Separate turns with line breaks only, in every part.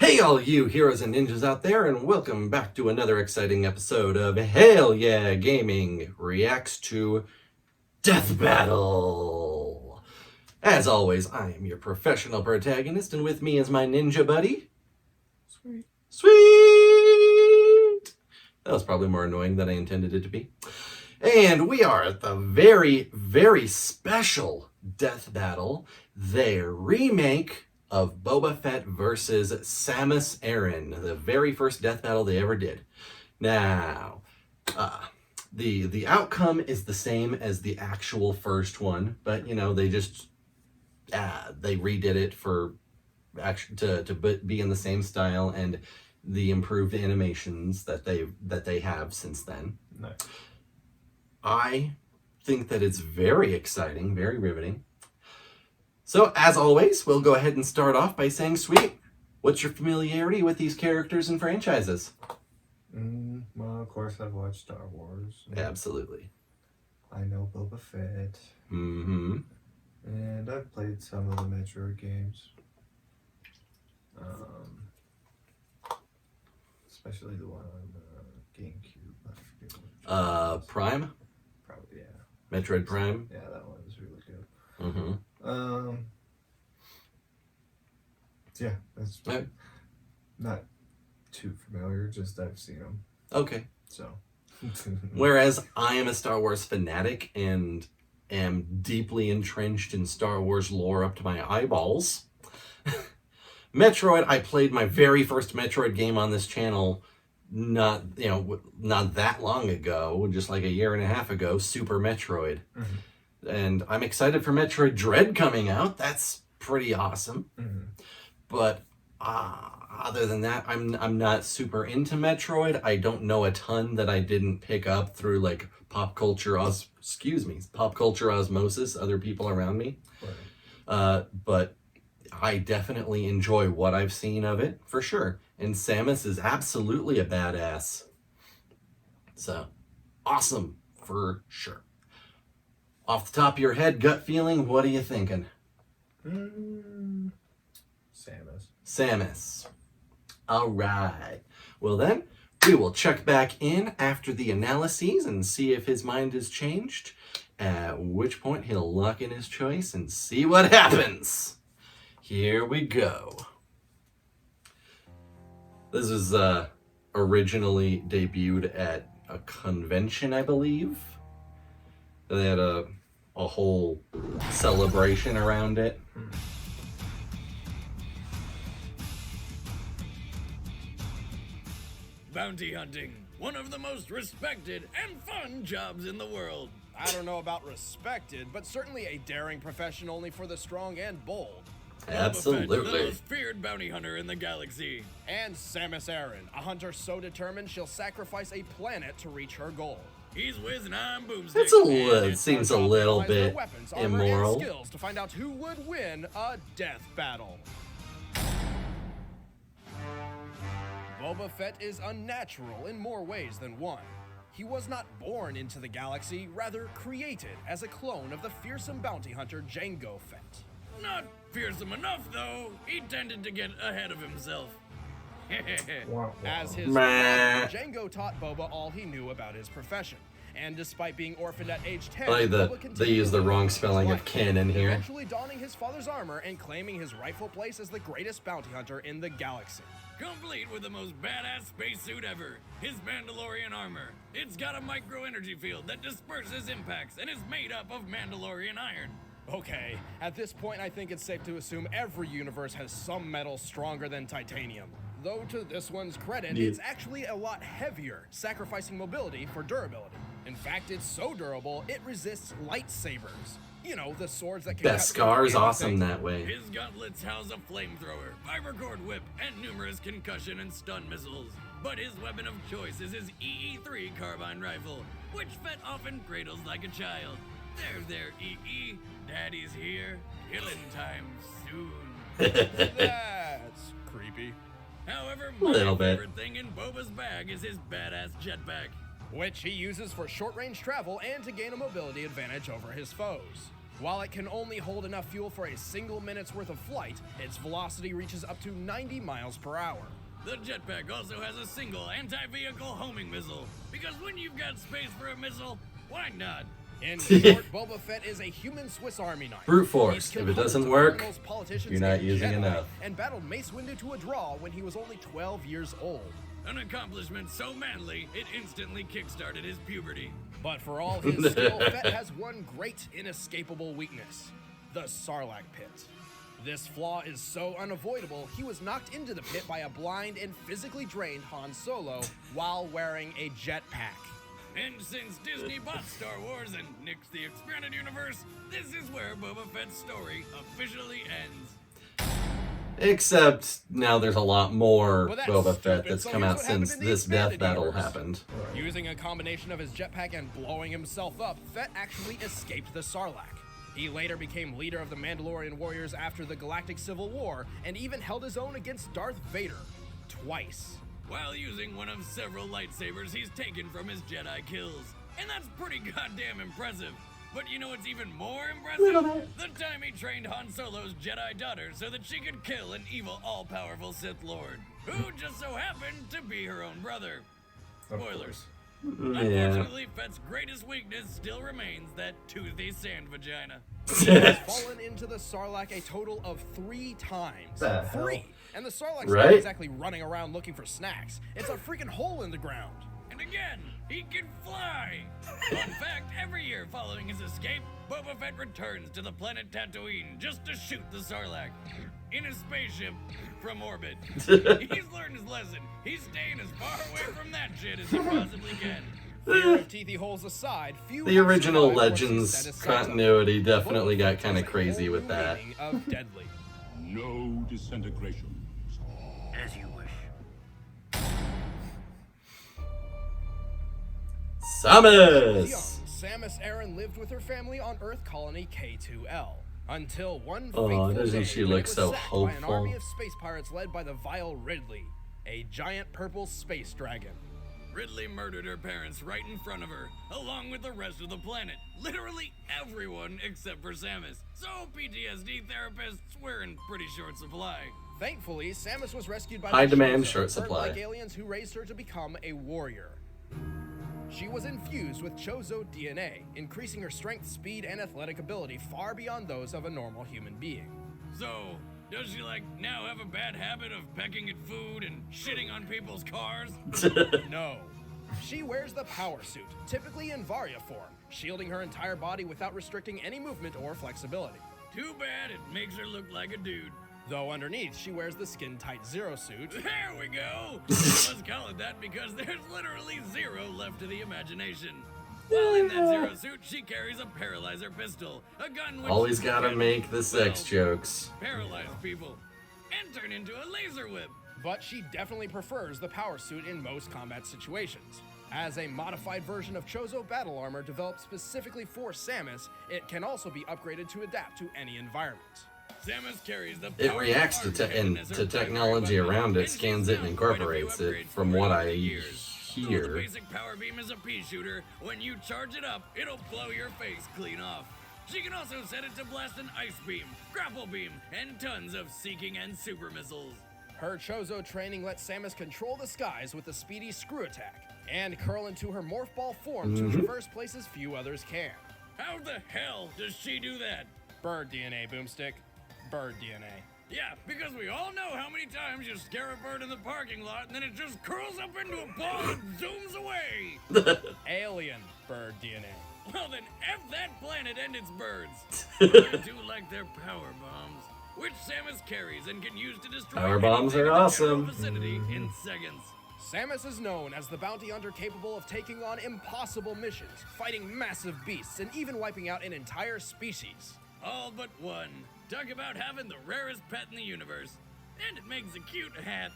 Hey all you heroes and ninjas out there, and welcome back to another exciting episode of Hail Yeah Gaming reacts to Death Battle. As always, I am your professional protagonist, and with me is my ninja buddy. Sweet! That was probably more annoying than I intended it to be. And we are at the very, very special Death Battle, their remake of Boba Fett versus Samus Aran, the very first death battle they ever did. Now, the outcome is the same as the actual first one, but you know they just they redid it for to be in the same style and the improved animations that they have since then.
Nice.
I think that it's very exciting, very riveting. So, as always, we'll go ahead and start off by saying, Sweet, what's your familiarity with these characters and franchises?
Well, of course, I've watched Star Wars.
Absolutely.
I know Boba Fett.
Mm-hmm.
And I've played some of the Metroid games. Especially the one on GameCube. I forget what
Prime?
Probably, yeah.
Metroid Prime?
Yeah, that one was really good.
Mm-hmm.
Yeah, that's not too familiar, just I've seen them.
Okay.
So.
Whereas I am a Star Wars fanatic and am deeply entrenched in Star Wars lore up to my eyeballs. Metroid, I played my very first Metroid game on this channel not that long ago, just like a year and a half ago, Super Metroid. Mm-hmm. And I'm excited for Metroid Dread coming out. That's pretty awesome. Mm-hmm. But other than that, I'm not super into Metroid. I don't know a ton that I didn't pick up through like pop culture osmosis, other people around me. Right. But I definitely enjoy what I've seen of it, for sure. And Samus is absolutely a badass. So, awesome, for sure. Off the top of your head, gut feeling, what are you thinking? Samus. All right. Well then, we will check back in after the analyses and see if his mind has changed. At which point, he'll lock in his choice and see what happens. Here we go. This is originally debuted at a convention, I believe. They had a whole celebration around it.
Bounty hunting, one of the most respected and fun jobs in the world.
I don't know about respected, but certainly a daring profession only for the strong and bold.
Absolutely.
Boba Fett, the most feared bounty hunter in the galaxy.
And Samus Aran, a hunter so determined she'll sacrifice a planet to reach her goal.
He's whiz and I'm boomstick.
It seems a little bit
weapons,
immoral.
And skills to find out who would win a death battle. Boba Fett is unnatural in more ways than one. He was not born into the galaxy, rather created as a clone of the fearsome bounty hunter Jango Fett.
Not fearsome enough, though. He tended to get ahead of himself.
As his father, Jango taught Boba all he knew about his profession. And despite being orphaned at age 10,
they use the wrong spelling of Ken in here.
Eventually donning his father's armor and claiming his rightful place as the greatest bounty hunter in the galaxy.
Complete with the most badass spacesuit ever, his Mandalorian armor. It's got a micro-energy field that disperses impacts and is made up of Mandalorian iron.
Okay, at this point I think it's safe to assume every universe has some metal stronger than titanium. Though to this one's credit, it's actually a lot heavier, sacrificing mobility for durability. In fact, it's so durable, it resists lightsabers. You know, the swords that can cut
Beskar awesome that way.
His gauntlets house a flamethrower, fiber cord whip, and numerous concussion and stun missiles. But his weapon of choice is his EE-3 carbine rifle, which Fett often cradles like a child. There, EE. Daddy's here. Killing time soon.
That's creepy.
However, my favorite thing in Boba's bag is his badass jetpack,
which he uses for short-range travel and to gain a mobility advantage over his foes. While it can only hold enough fuel for a single minute's worth of flight, its velocity reaches up to 90 miles per hour.
The jetpack also has a single anti-vehicle homing missile, because when you've got space for a missile, why not?
In short, Boba Fett is a human Swiss Army knife.
Brute
He's
force.
killed
If it
hundreds
doesn't
of
work,
criminals, politicians,
you're not
and
using
Jedi,
enough.
And battled Mace Windu to a draw when he was only 12 years old.
An accomplishment so manly, it instantly kickstarted his puberty.
But for all his skill, Fett has one great, inescapable weakness: the Sarlacc pit. This flaw is so unavoidable, he was knocked into the pit by a blind and physically drained Han Solo while wearing a jetpack.
And since Disney bought Star Wars and nixed the expanded universe, this is where Boba Fett's story officially ends.
Except now there's a lot more
Well, that's
Boba Fett
stupid.
that's
So
come
here's
out
what happened
since
in the
this death
expanded
battle
universe.
happened.
Using a combination of his jetpack and blowing himself up, Fett actually escaped the Sarlacc. He later became leader of the Mandalorian warriors after the Galactic Civil War, and even held his own against Darth Vader. Twice.
While using one of several lightsabers he's taken from his Jedi kills. And that's pretty goddamn impressive. But you know what's even more impressive? The time he trained Han Solo's Jedi daughter so that she could kill an evil, all-powerful Sith Lord, who just so happened to be her own brother. Spoilers.
Yeah.
Unfortunately, Fett's greatest weakness still remains that toothy sand vagina.
Has fallen into the Sarlacc a total of 3 times.
The hell?
3! And the Sarlacc's
Right?
not exactly running around looking for snacks. It's a freaking hole in the ground.
And again, he can fly! Fun fact, every year following his escape, Boba Fett returns to the planet Tatooine just to shoot the Sarlacc. In his spaceship from orbit. He's learned his lesson. He's staying as far away from that shit as he possibly can.
Fear of teethy holes aside, few
The
have
original
survived once he
Legends
set his sights on
continuity
them.
definitely
Boba
got
Fett
kind of
has a
crazy
whole
with
new
that.
meaning of deadly.
No disintegration.
As you wish.
Young,
Samus!
Samus Aran lived with her family on Earth colony K2L. Until one
Oh,
fateful
doesn't
day
she
when
look
it was
so
sacked by an
hopeful?
army of space pirates led by the vile Ridley, a giant purple space dragon.
Ridley murdered her parents right in front of her, along with the rest of the planet. Literally everyone except for Samus. So PTSD therapists were in pretty short supply.
Thankfully, Samus was rescued by
High
the
demand,
Chozo,
short supply.
bird-like aliens who raised her to become a warrior. She was infused with Chozo DNA, increasing her strength, speed, and athletic ability far beyond those of a normal human being.
So, does she now have a bad habit of pecking at food and shitting on people's cars?
No. She wears the power suit, typically in Varia form, shielding her entire body without restricting any movement or flexibility.
Too bad it makes her look like a dude.
Though underneath, she wears the skin-tight Zero suit.
There we go! Let's call it that because there's literally zero left to the imagination. While in that Zero suit, she carries a paralyzer pistol, a gun which
Always gotta
can,
make the sex
well,
jokes.
paralyze people, and turn into a laser whip.
But she definitely prefers the power suit in most combat situations. As a modified version of Chozo battle armor developed specifically for Samus, it can also be upgraded to adapt to any environment.
Samus carries the
It
power
reacts to,
of
te-
Armageddon
and
as her
to
primary
technology
weapon,
around it,
and she's
scans it, and
found quite a few
incorporates it,
upgrades
from
for
what
over
I
the years. So the
hear.
basic power beam is a pea shooter. When you charge it up, it'll blow your face clean off. She can also set it to blast an ice beam, grapple beam, and tons of seeking and super missiles.
Her Chozo training lets Samus control the skies with a speedy screw attack, and curl into her morph ball form to traverse places few others can.
How the hell does she do that?
Bird DNA, Boomstick. Bird DNA.
Yeah, because we all know how many times you scare a bird in the parking lot and then it just curls up into a ball and zooms away.
Alien bird DNA.
Well then, F that planet and its birds. I do like their power bombs, which Samus carries and can use to destroy
Power bombs
anything
are
in the
awesome.
general vicinity in seconds.
Samus is known as the bounty hunter capable of taking on impossible missions, fighting massive beasts, and even wiping out an entire species.
All but one. Talk about having the rarest pet in the universe. And it makes a cute hat.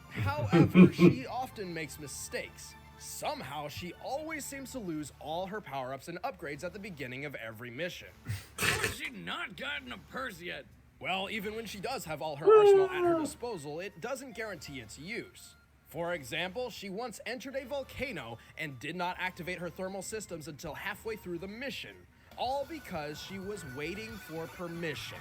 However, she often makes mistakes. Somehow, she always seems to lose all her power-ups and upgrades at the beginning of every mission.
How has she not gotten a purse yet?
Well, even when she does have all her arsenal at her disposal, it doesn't guarantee its use. For example, she once entered a volcano and did not activate her thermal systems until halfway through the mission. all because she was waiting for permission.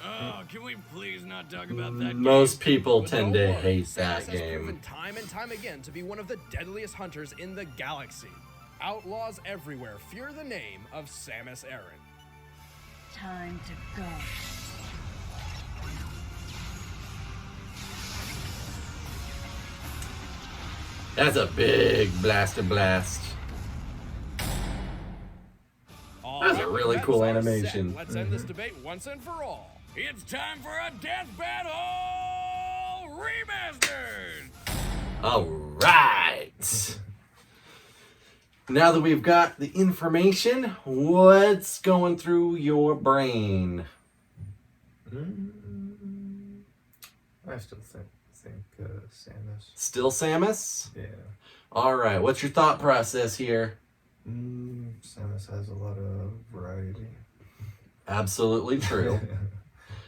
Oh, can we please not talk about that
Most
game?
people
But
tend
don't
to
worry,
hate
Samus
that
has proven
game.
time and time again to be one of the deadliest hunters in the galaxy. Outlaws everywhere fear the name of Samus Aran.
Time to go.
That's a big blaster blast.
All
That's a
right,
really
events
cool
are set.
animation.
Let's end this debate once and for all.
It's time for a death battle remastered.
All right. Now that we've got the information, what's going through your brain?
I still think Samus.
Still Samus?
Yeah.
All right. What's your thought process here?
Samus has a lot of variety.
Absolutely true.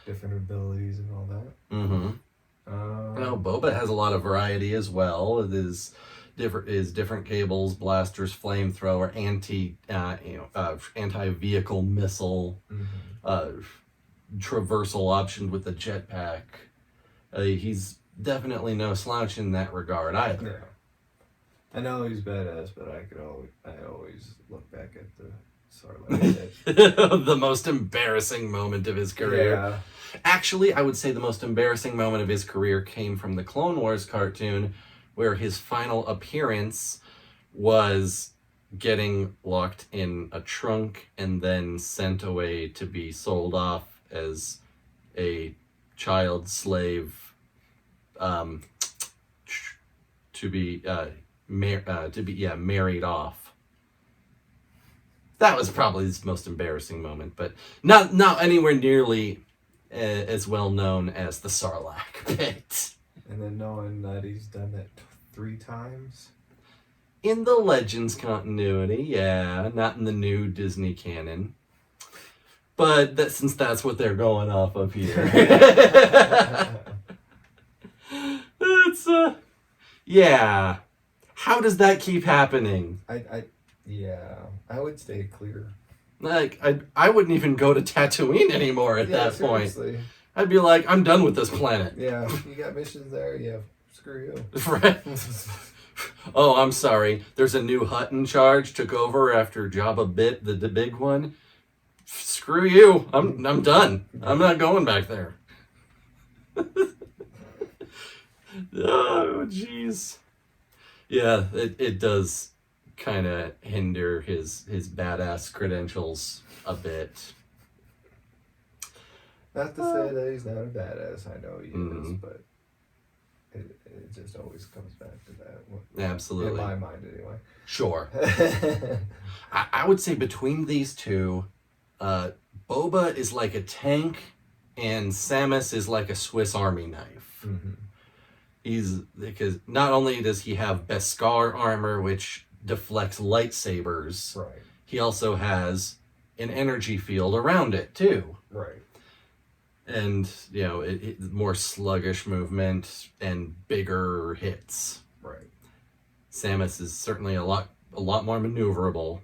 Different abilities and all that.
Mm-hmm. Well, Boba has a lot of variety as well. It is different cables, blasters, flamethrower, anti-vehicle missile, traversal option with the jetpack. He's definitely no slouch in that regard either.
Yeah. I know he's badass, but I always look back at the Sarlacc.
The most embarrassing moment of his career.
Yeah.
Actually, I would say the most embarrassing moment of his career came from the Clone Wars cartoon, where his final appearance was getting locked in a trunk and then sent away to be sold off as a child slave, to be married off. That was probably his most embarrassing moment, but not anywhere nearly as well known as the Sarlacc pit.
And then knowing that he's done that 3 times.
In the Legends continuity, yeah, not in the new Disney canon. But since that's what they're going off of here. It's, yeah. How does that keep happening?
I would stay clear.
Like, I wouldn't even go to Tatooine anymore at that point.
Seriously.
I'd be like, I'm done with this planet.
Yeah, you got missions there, yeah, screw you.
Right. Oh, I'm sorry. There's a new Hutt in charge, took over after Jabba bit the big one. Screw you. I'm done. I'm not going back there. Oh, jeez. Yeah, it does kind of hinder his badass credentials a bit.
Not to say that he's not a badass, I know he is,
Mhm.
but it just always comes back to that.
Absolutely.
In my mind, anyway.
Sure. I would say between these two, Boba is like a tank and Samus is like a Swiss Army knife. Because not only does he have Beskar armor, which deflects lightsabers,
Right.
he also has an energy field around it too.
Right.
And, it more sluggish movement and bigger hits.
Right.
Samus is certainly a lot more maneuverable,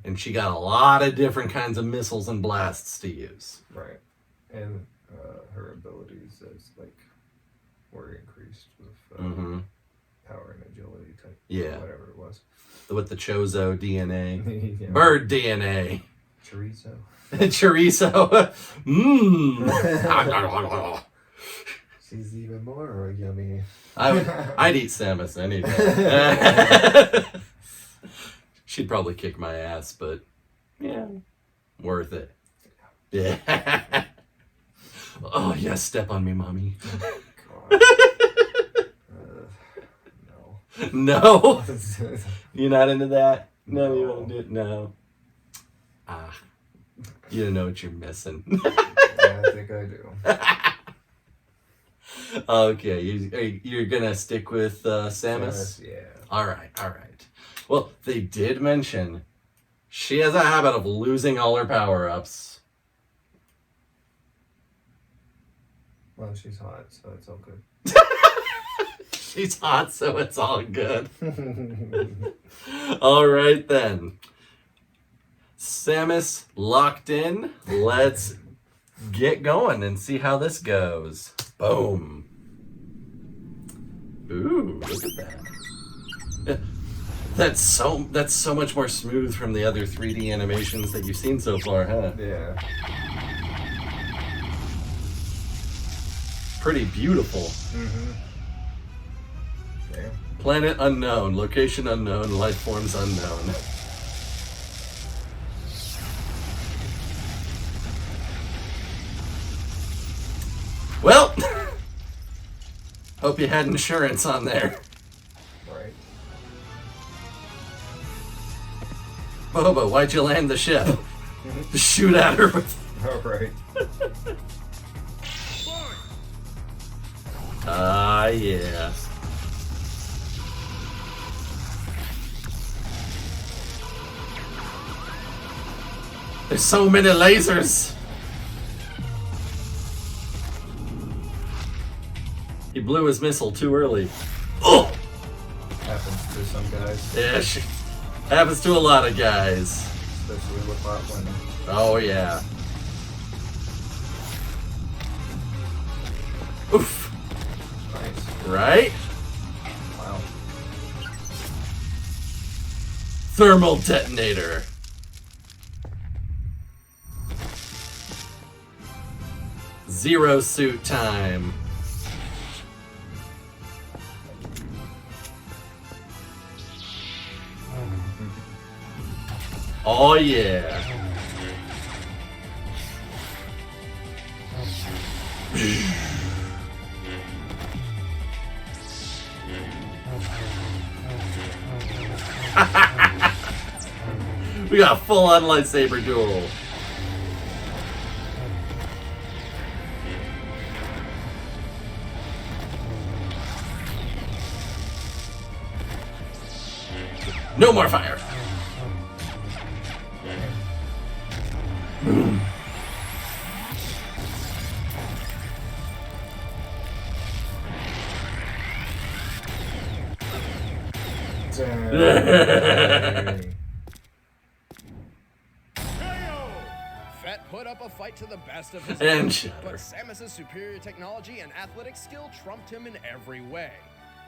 and she got a lot of different kinds of missiles and blasts to use.
Right. And her abilities were increased with power and agility type.
Yeah.
Whatever it was.
With the Chozo DNA,
Yeah.
bird DNA,
Chorizo.
chorizo. Mmm.
She's even more yummy.
I'd eat Samus any day. She'd probably kick my ass, but yeah, worth it. Yeah. Oh yeah, step on me, mommy.
God. No.
No, you're not into that. No, you don't do it. No. You don't know what you're missing.
I think I do.
Okay, you're gonna stick with Samus?
Yeah.
All right. Well, they did mention she has a habit of losing all her power-ups.
Well, she's hot, so it's all good.
She's hot, so it's all good. All right, then. Samus locked in. Let's get going and see how this goes. Boom. Ooh, look at that. That's so much more smooth from the other 3D animations that you've seen so far, huh?
Yeah.
Pretty beautiful.
Mm-hmm. Damn.
Planet unknown, location unknown, life forms unknown. Well, hope you had insurance on there.
Right.
Boba, why'd you land the ship? To shoot at her with...
All right.
Ah, yeah. There's so many lasers. He blew his missile too early. Oh!
Happens to some guys,
Yeah, happens to a lot of guys.
especially with hot women.
Oh, yeah. Oof.
Nice.
Right?
Wow.
Thermal detonator. Zero suit time. Oh yeah. We got a full-on lightsaber duel. No more fire.
Dang.
Fett put up a fight to the best of his
And
ability,
shatter.
but Samus's superior technology and athletic skill trumped him in every way.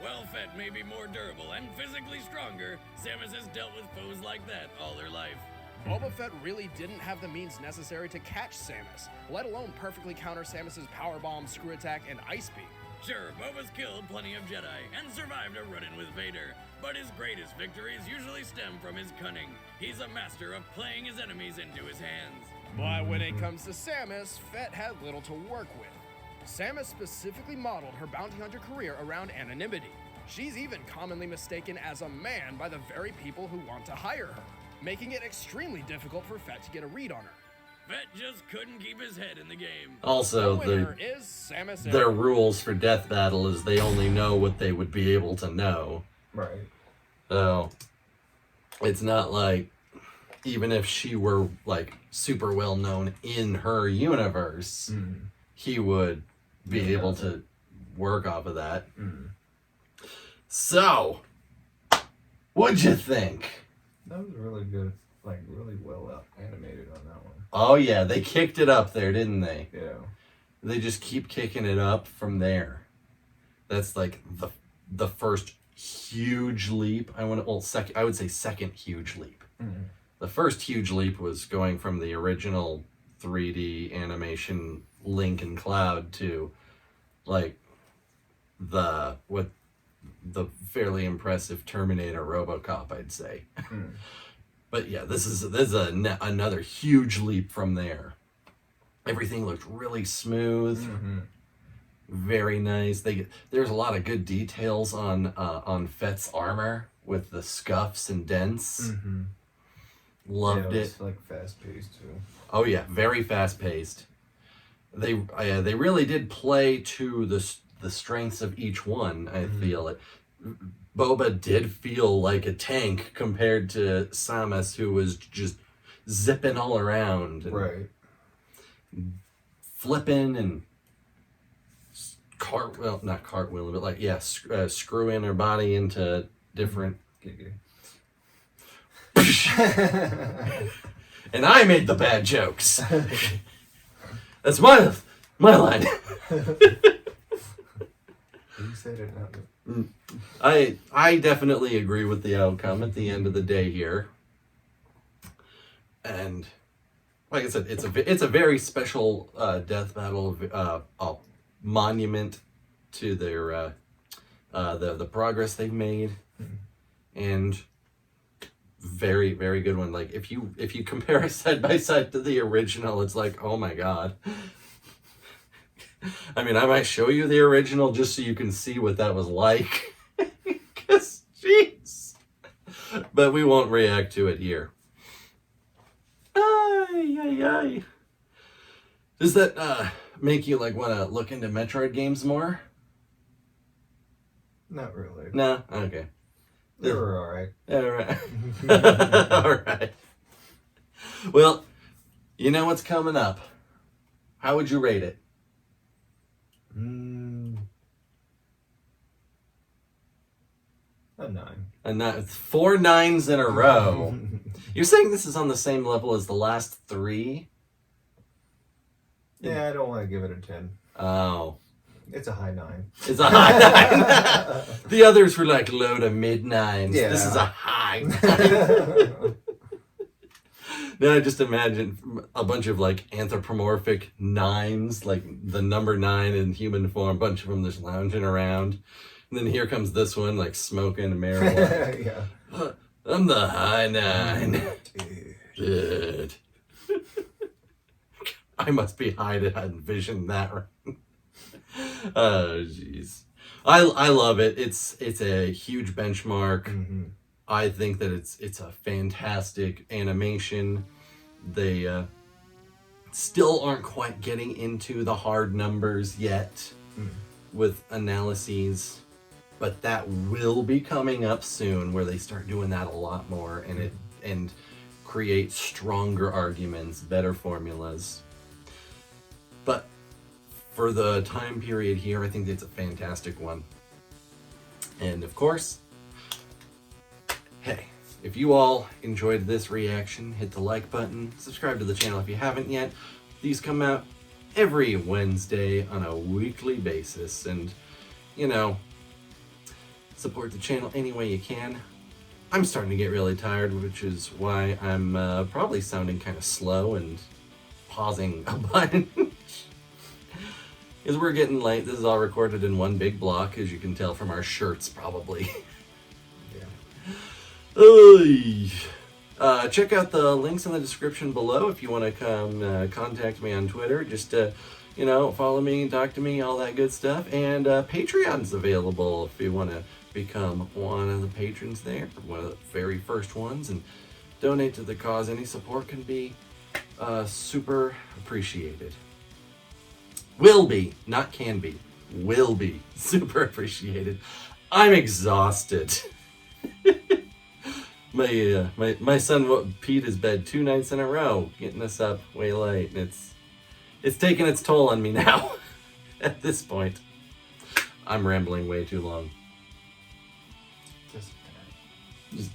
While Fett may be more durable and physically stronger, Samus has dealt with foes like that all her life.
Boba Fett really didn't have the means necessary to catch Samus, let alone perfectly counter Samus's power bomb, screw attack, and ice beam.
Sure, Boba's killed plenty of Jedi and survived a run-in with Vader, but his greatest victories usually stem from his cunning. He's a master of playing his enemies into his hands.
But when it comes to Samus, Fett had little to work with. Samus specifically modeled her bounty hunter career around anonymity. She's even commonly mistaken as a man by the very people who want to hire her, making it extremely difficult for Fett to get a read on her.
Fett just couldn't keep his head in the game.
Also,
The winner is Samus
their
Aran.
rules for death battle is they only know what they would be able to know.
Right.
So it's not like, even if she were like super well known in her universe, he would be able to work off of that. So, what'd you think?
That was really good. Like, really well animated on that one.
Oh yeah, they kicked it up there, didn't they?
Yeah.
They just keep kicking it up from there. That's like the first huge leap. I would say second huge leap. The first huge leap was going from the original 3D animation Link and Cloud to like the fairly impressive Terminator RoboCop, I'd say. But yeah, this is another huge leap from there. Everything looked really smooth, very nice. There's a lot of good details on Fett's armor with the scuffs and dents. Loved
yeah,
it.
It's like fast paced too.
Oh yeah, very fast paced. They really did play to the strengths of each one. I feel it. Boba did feel like a tank compared to Samus, who was just zipping all around, and
Right.
flipping and not cartwheeling, but like screwing her body into different.
Giggity.
And I made the bad jokes. That's my line.
You said it, not me.
I definitely agree with the outcome at the end of the day here. And like I said, it's a very special death battle, a monument to their the progress they've made, and very, very good one. Like if you compare it side by side to the original, it's like, oh my god. I mean, I might show you the original just so you can see what that was like. Cause jeez. But we won't react to it here. Ay. Does that make you like want to look into Metroid games more?
Not really.
No? Okay.
They were alright.
Alright. Alright. Well, you know what's coming up. How would you rate it?
A 9.
A 9. 4 9s in a row. You're saying this is on the same level as the last 3?
Yeah, I don't want to give it a 10.
Oh.
It's a high 9.
It's a high 9. The others were like low to mid 9s.
Yeah.
This is a high 9. Now I just imagine a bunch of like anthropomorphic 9s, like the number 9 in human form, a bunch of them just lounging around. And then here comes this one, like smoking marijuana.
Yeah.
I'm the high 9. Dude. I must be high to envision that. Oh, jeez. I love it. It's a huge benchmark.
Mm-hmm.
I think that it's a fantastic animation. They still aren't quite getting into the hard numbers yet with analyses, but that will be coming up soon, where they start doing that a lot more and create stronger arguments, better formulas. But for the time period here, I think it's a fantastic one. And of course, hey, if you all enjoyed this reaction, hit the like button, subscribe to the channel if you haven't yet. These come out every Wednesday on a weekly basis, and, you know, support the channel any way you can. I'm starting to get really tired, which is why I'm probably sounding kind of slow and pausing a bunch. Because we're getting late. This is all recorded in one big block, as you can tell from our shirts, probably. Check out the links in the description below if you want to come contact me on Twitter. Just, follow me, talk to me, all that good stuff. And Patreon's available if you want to become one of the patrons there, one of the very first ones, and donate to the cause. Any support can be super appreciated. Will be, not can be. Will be super appreciated. I'm exhausted. My son peed his bed 2 nights in a row, getting us up way late, and it's taking its toll on me now. At this point, I'm rambling way too long. Just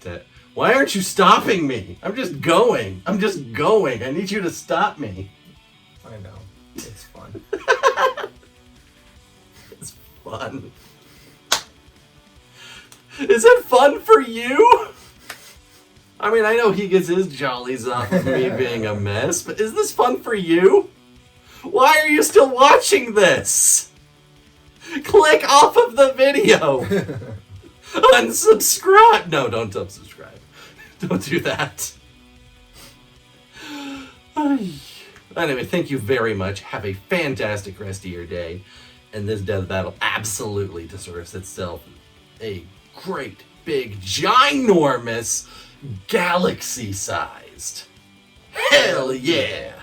that. Why aren't you stopping me? I'm just going. I need you to stop me.
I know. It's fun.
It's fun. Is it fun for you? I mean, I know he gets his jollies off of me being a mess, but is this fun for you? Why are you still watching this? Click off of the video. Unsubscribe. No, don't unsubscribe. Don't do that. Anyway, thank you very much. Have a fantastic rest of your day. And this death battle absolutely deserves itself a great, big, ginormous, galaxy-sized. Hell yeah!